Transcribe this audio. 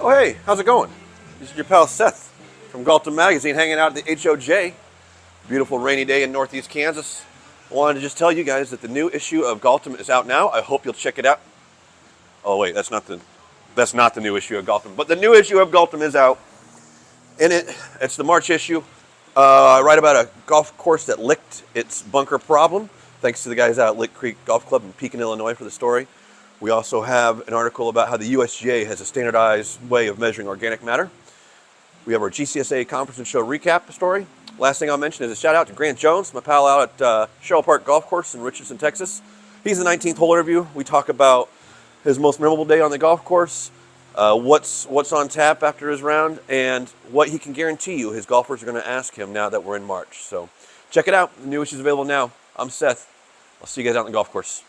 Oh hey, how's it going? This is your pal Seth from Golfdom Magazine hanging out at the HOJ. Beautiful rainy day in northeast Kansas. I wanted to just tell you guys that the new issue of Golfdom is out now. I hope you'll check it out. Oh wait, that's not the new issue of Golfdom, but the new issue of Golfdom is out. In it, it's the March issue. I write about a golf course that licked its bunker problem. Thanks to the guys out at Lick Creek Golf Club in Pekin, Illinois for the story. We also have an article about how the USGA has a standardized way of measuring organic matter. We have our GCSA conference and show recap story. Last thing I'll mention is a shout out to Grant Jones, my pal out at Sherrill Park Golf Course in Richardson, Texas. He's the 19th hole interview. We talk about his most memorable day on the golf course, what's on tap after his round, and what he can guarantee you his golfers are going to ask him now that we're in March. So check it out. The new issue is available now. I'm Seth. I'll see you guys out on the golf course.